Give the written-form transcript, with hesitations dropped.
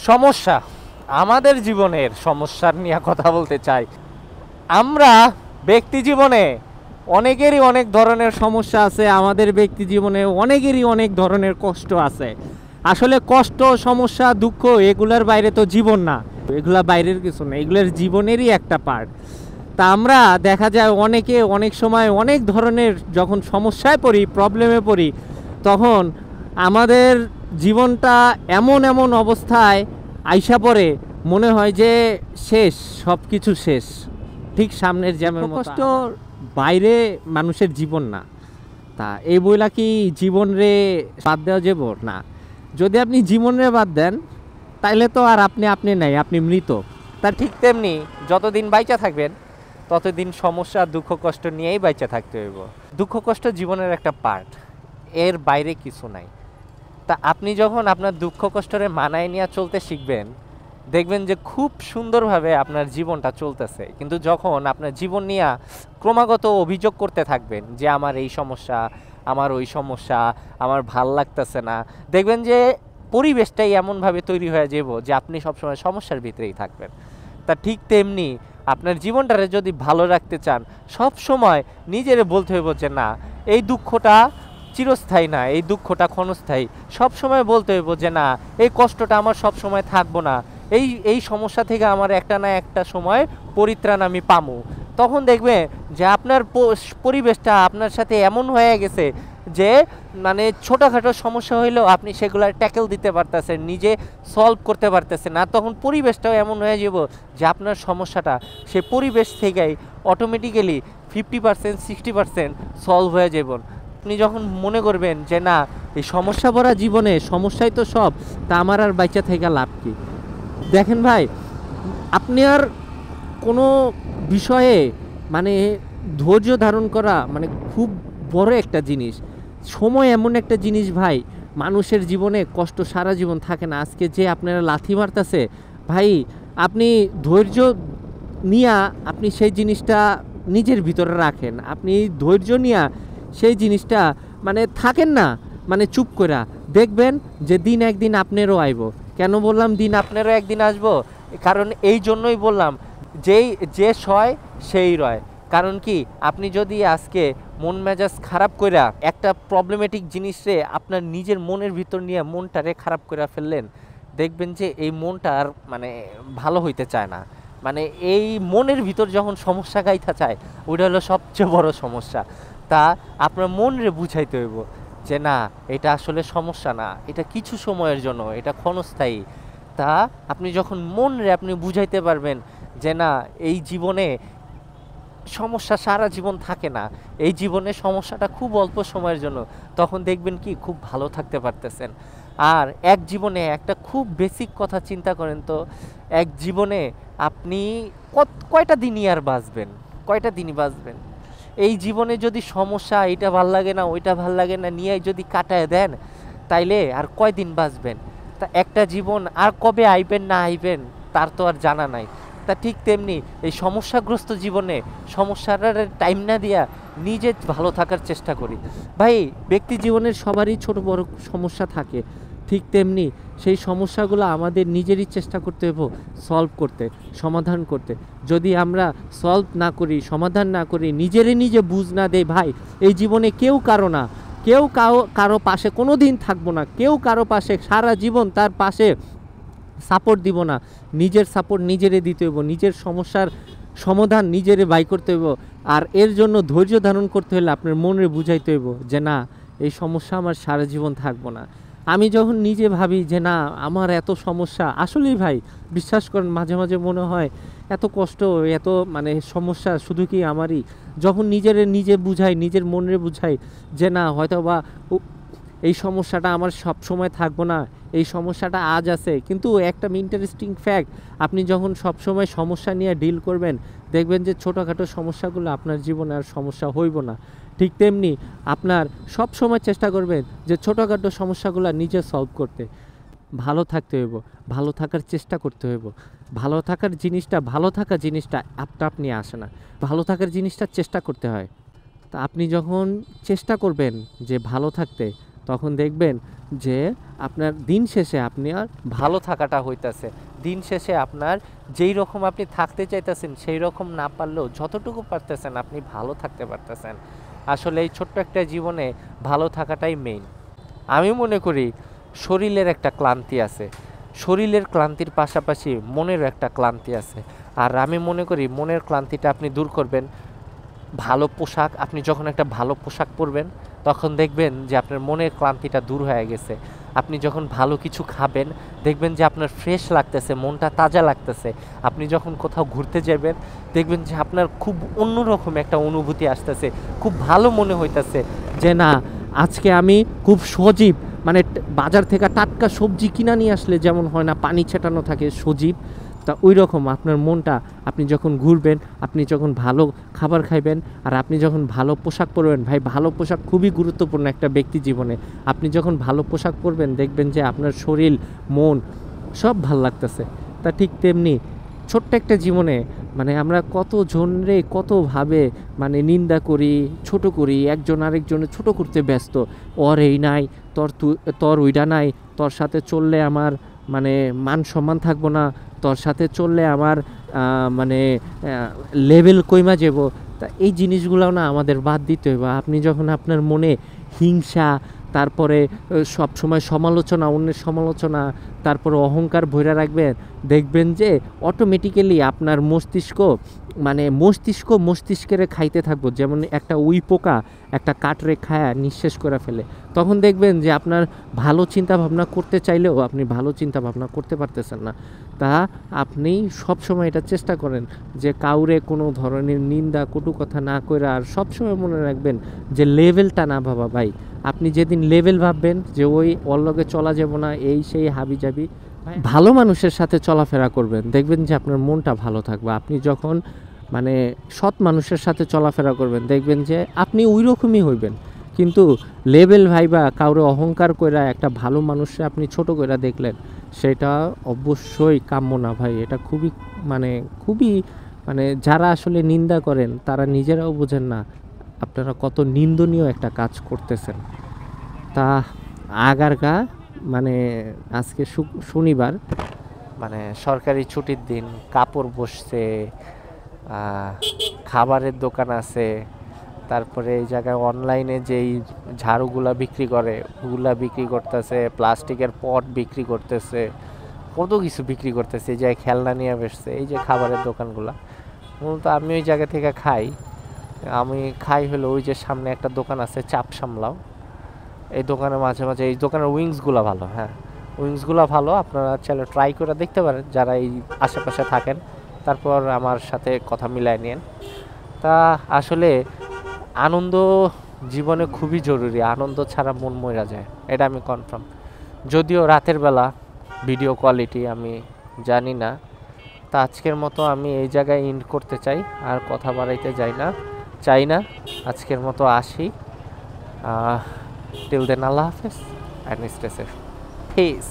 সমস্যা, আমাদের জীবনের সমস্যার নিয়ে কথা বলতে চাই। আমরা ব্যক্তি জীবনে অনেকেরই অনেক ধরনের সমস্যা আছে, আমাদের ব্যক্তি জীবনে অনেকেরই অনেক ধরনের কষ্ট আছে। আসলে কষ্ট, সমস্যা, দুঃখ এগুলোর বাইরে তো জীবন না, এগুলা বাইরের কিছু না, এগুলোর জীবনেরই একটা পার্ট। তা আমরা দেখা যায় অনেকে অনেক সময় অনেক ধরনের যখন সমস্যায় পড়ি, প্রবলেমে পড়ি, তখন আমাদের জীবনটা এমন এমন অবস্থায় আইসা পড়ে মনে হয় যে শেষ, সব কিছু শেষ। ঠিক সামনের জ্যামের মতো। কষ্ট বাইরে মানুষের জীবন না। তা এই বইলা কি জীবন রে বাদ দেওয়া যাব না? যদি আপনি জীবন রে বাদ দেন তাইলে তো আর আপনি নাই, আপনি মৃত। তা ঠিক তেমনি যতদিন বাইচা থাকবেন ততদিন সমস্যা, দুঃখ কষ্ট নিয়েই বাইচা থাকতে হইব। দুঃখ কষ্ট জীবনের একটা পার্ট, এর বাইরে কিছু নাই। তা আপনি যখন আপনার দুঃখ কষ্টরে মানায় নিয়ে চলতে শিখবেন, দেখবেন যে খুব সুন্দরভাবে আপনার জীবনটা চলতেছে। কিন্তু যখন আপনার জীবন নিয়ে ক্রমাগত অভিযোগ করতে থাকবেন যে আমার এই সমস্যা, আমার ওই সমস্যা, আমার ভাল লাগতেছে না, দেখবেন যে পরিবেশটাই এমনভাবে তৈরি হয়ে যাব যে আপনি সবসময় সমস্যার ভিতরেই থাকবেন। তা ঠিক তেমনি আপনার জীবনটারে যদি ভালো রাখতে চান, সব সময় নিজেরে বলতে হইব যে না, এই দুঃখটা চিরস্থায়ী না, এই দুঃখটা ক্ষণস্থায়ী। সব সময় বলতে হইব যে না, এই কষ্টটা আমার সব সময় থাকবো না, এই সমস্যা থেকে আমার একটা না একটা সময় পরিত্রাণ আমি পামু। তখন দেখবে যে আপনার পরিবেশটা আপনার সাথে এমন হয়ে গেছে যে মানে ছোটোখাটো সমস্যা হইলেও আপনি সেগুলো ট্যাকেল দিতে পারতেছেন, নিজে সলভ করতে পারতেছেন। আর তখন পরিবেশটাও এমন হয়ে যাব যে আপনার সমস্যাটা সে পরিবেশ থেকেই অটোমেটিক্যালি 50% 60% সলভ হয়ে যাব। আপনি যখন মনে করবেন যে না, এই সমস্যা ভরা জীবনে সমস্যাই তো সব, তা আমার আর বাইচা থেকে লাভ কি? দেখেন ভাই, আপনি আর কোনো বিষয়ে মানে ধৈর্য ধারণ করা মানে খুব বড় একটা জিনিস। সময় এমন একটা জিনিস ভাই, মানুষের জীবনে কষ্ট সারা জীবন থাকে না। আজকে যে আপনারা লাথি মারতেছে ভাই, আপনি ধৈর্য নিয়া আপনি সেই জিনিসটা নিজের ভিতরে রাখেন। আপনি ধৈর্য নিয়া সেই জিনিসটা মানে থাকেন না, মানে চুপ করা, দেখবেন যে দিন একদিন আপনারও আইব। কেন বললাম দিন আপনারও একদিন আসবো? কারণ এই জন্যই বললাম, যে সয় সেই রয়। কারণ কি, আপনি যদি আজকে মন মেজাজ খারাপ কইরা একটা প্রবলেমেটিক জিনিসে আপনার নিজের মনের ভিতর নিয়ে মনটারে খারাপ করে ফেললেন, দেখবেন যে এই মনটা আর মানে ভালো হইতে চায় না। মানে এই মনের ভিতর যখন সমস্যা গাইতে চায়, ওইটা হলো সবচেয়ে বড় সমস্যা। তা আপনার মনরে বুঝাইতে হইব যে না, এটা আসলে সমস্যা না, এটা কিছু সময়ের জন্য, এটা ক্ষণস্থায়ী। তা আপনি যখন মনরে আপনি বুঝাইতে পারবেন যে না, এই জীবনে সমস্যা সারা জীবন থাকে না, এই জীবনে সমস্যাটা খুব অল্প সময়ের জন্য, তখন দেখবেন কি খুব ভালো থাকতে পারতেছেন। আর এক জীবনে একটা খুব বেসিক কথা চিন্তা করেন তো, এক জীবনে আপনি কয়টা দিনই আর বাঁচবেন? কয়টা দিনই বাঁচবেন? এই জীবনে যদি সমস্যা, এটা ভাল লাগে না, ওইটা ভাল লাগে না নিয়ে যদি কাটায় দেন, তাইলে আর কয়দিন বাঁচবেন? তা একটা জীবন আর কবে আইবেন না আইবেন তার তো আর জানা নাই। তা ঠিক তেমনি এই সমস্যাগ্রস্ত জীবনে সমস্যার টাইম না দিয়া নিজে ভালো থাকার চেষ্টা করি। ভাই, ব্যক্তি জীবনের সবারই ছোট বড় সমস্যা থাকে, ঠিক তেমনি সেই সমস্যাগুলো আমাদের নিজেরই চেষ্টা করতে হবে সলভ করতে, সমাধান করতে। যদি আমরা সলভ না করি, সমাধান না করি, নিজে বুঝ না দেই, ভাই এই জীবনে কেউ কারো না, কেউ কারো পাশে কোনো দিন থাকবো না, কেউ কারো পাশে সারা জীবন তার পাশে সাপোর্ট দিব না। নিজের সাপোর্ট নিজেরে দিতে হইব, নিজের সমস্যার সমাধান নিজেরে বাই করতে হইব। আর এর জন্য ধৈর্য ধারণ করতে হলে আপনার মনে বুঝাইতে হইব যে না, এই সমস্যা আমার সারা জীবন থাকবো না। আমি যখন নিজে ভাবি যে না, আমার এত সমস্যা, আসলেই ভাই বিশ্বাস করেন মাঝে মাঝে মনে হয় এত কষ্ট, এত মানে সমস্যা শুধু কি আমারই? যখন নিজে বুঝাই, নিজের মনে বুঝাই যে না, হয়তো বা এই সমস্যাটা আমার সব সময় থাকবো না, এই সমস্যাটা আজ আছে। কিন্তু একটা ইন্টারেস্টিং ফ্যাক্ট, আপনি যখন সব সময় সমস্যা নিয়ে ডিল করবেন, দেখবেন যে ছোটোখাটো সমস্যাগুলো আপনার জীবনে আর সমস্যা হইব না। ঠিক তেমনি আপনার সব সময় চেষ্টা করবেন যে ছোটোখাটো সমস্যাগুলো নিজে সলভ করতে। ভালো থাকতে হইব, ভালো থাকার চেষ্টা করতে হইব। ভালো থাকা জিনিসটা আপনি আসে না, ভালো থাকার জিনিসটা চেষ্টা করতে হয়। তা আপনি যখন চেষ্টা করবেন যে ভালো থাকতে, তখন দেখবেন যে আপনার দিন শেষে আপনি আর ভালো থাকাটা হইতাছে। দিন শেষে আপনার যেই রকম আপনি থাকতে চাইতেছেন সেই রকম না পারলেও যতটুকু পারতেছেন আপনি ভালো থাকতে পারতেছেন। আসলে এই ছোট্ট একটা জীবনে ভালো থাকাটাই মেইন। আমি মনে করি শরীরের একটা ক্লান্তি আছে, শরীরের ক্লান্তির পাশাপাশি মনেরও একটা ক্লান্তি আছে। আর আমি মনে করি মনের ক্লান্তিটা আপনি দূর করবেন ভালো পোশাক, আপনি যখন একটা ভালো পোশাক পরবেন তখন দেখবেন যে আপনার মনের ক্লান্তিটা দূর হয়ে গেছে। আপনি যখন ভালো কিছু খাবেন দেখবেন যে আপনার ফ্রেশ লাগতেছে, মনটা তাজা লাগতেছে। আপনি যখন কোথাও ঘুরতে যাবেন দেখবেন যে আপনার খুব অন্যরকম একটা অনুভূতি আসতেছে, খুব ভালো মনে হইতেছে যে না আজকে আমি খুব সজীব, মানে বাজার থেকে টাটকা সবজি কিনা নিয়ে আসলে যেমন হয় না পানি ছেটানো থাকে সজীব, তা ওই রকম আপনার মনটা আপনি যখন ঘুরবেন, আপনি যখন ভালো খাবার খাইবেন আর আপনি যখন ভালো পোশাক পরবেন, ভাই ভালো পোশাক খুবই গুরুত্বপূর্ণ একটা ব্যক্তি জীবনে। আপনি যখন ভালো পোশাক পরবেন দেখবেন যে আপনার শরীর মন সব ভাল লাগতেছে। তা ঠিক তেমনি ছোট্ট একটা জীবনে মানে আমরা কতজনরে কতভাবে মানে নিন্দা করি, ছোট করি, একজন আরেকজনের ছোট করতে ব্যস্ত। ওর এই নাই, তোর ওইটা নাই, তোর সাথে চললে আমার মানে মান সম্মান থাকবো না, তোর সাথে চললে আমার মানে লেভেল কইমা যাব। তা এই জিনিসগুলো না আমাদের বাদ দিতে হবে। আপনি যখন আপনার মনে হিংসা, তারপরে সব সময় সমালোচনা, অন্যের সমালোচনা, তারপরে অহংকার ভরে রাখবেন, দেখবেন যে অটোমেটিক্যালি আপনার মস্তিষ্কের খাইতে থাকবো। যেমন একটা উই পোকা একটা কাঠরে খায়া নিঃশেষ করে ফেলে। তখন দেখবেন যে আপনার ভালো চিন্তা ভাবনা করতে চাইলেও আপনি ভালো চিন্তা ভাবনা করতে পারতেছেন না। তা আপনি সবসময় এটা চেষ্টা করেন যে কাউরে কোনো ধরনের নিন্দা কটু কথা না করে, আর সবসময় মনে রাখবেন যে লেভেলটা না ভাবা ভাই। আপনি যেদিন লেভেল ভাববেন যে ওর লগে চলা যাব না, এই সেই হাবি যাবি, ভালো মানুষের সাথে চলাফেরা করবেন, দেখবেন যে আপনার মনটা ভালো থাকবে। আপনি যখন মানে সৎ মানুষের সাথে চলাফেরা করবেন দেখবেন যে আপনি ওই রকমই হইবেন। কিন্তু লেভেল ভাইবা কাউরে অহংকার কইরা একটা ভালো মানুষকে আপনি ছোট কইরা দেখলেন, সেটা অবশ্যই কাম্য না ভাই। এটা খুবই মানে যারা আসলে নিন্দা করেন তারা নিজেরাও বোঝেন না আপনারা কত নিন্দনীয় একটা কাজ করতেছেন। তা আগারগা মানে আজকে শনিবার, মানে সরকারি ছুটির দিন, কাপড় বসছে, খাবারের দোকান আছে, তারপরে এই জায়গায় অনলাইনে যেই ঝাড়ুগুলা বিক্রি করে ওগুলা বিক্রি করতেছে, প্লাস্টিকের পট বিক্রি করতেছে, কত কিছু বিক্রি করতেছে। এই যে খেলনা নিয়ে বসছে, এই যে খাবারের দোকানগুলা। মূলত আমি ওই জায়গা থেকে খাই হলো ওই যে সামনে একটা দোকান আছে চাপ সামলাও, এই দোকানের মাঝে মাঝে এই দোকানের উইংসগুলো ভালো। হ্যাঁ, উইংসগুলো ভালো, আপনারা চাইলে ট্রাই করে দেখতে পারেন যারা এই আশেপাশে থাকেন, তারপর আমার সাথে কথা মিলায় নিন। তা আসলে আনন্দ জীবনে খুবই জরুরি, আনন্দ ছাড়া মন মরা যায়, এটা আমি কনফার্ম। যদিও রাতের বেলা ভিডিও কোয়ালিটি আমি জানি না। তা আজকের মতো আমি এই জায়গায় এন্ড করতে চাই, আর কথা বাড়াইতে চাই না। আজকের মতো আসি। টিল দেন আল্লাহ হাফেজ অ্যান্ড স্টে সেফ। পিস।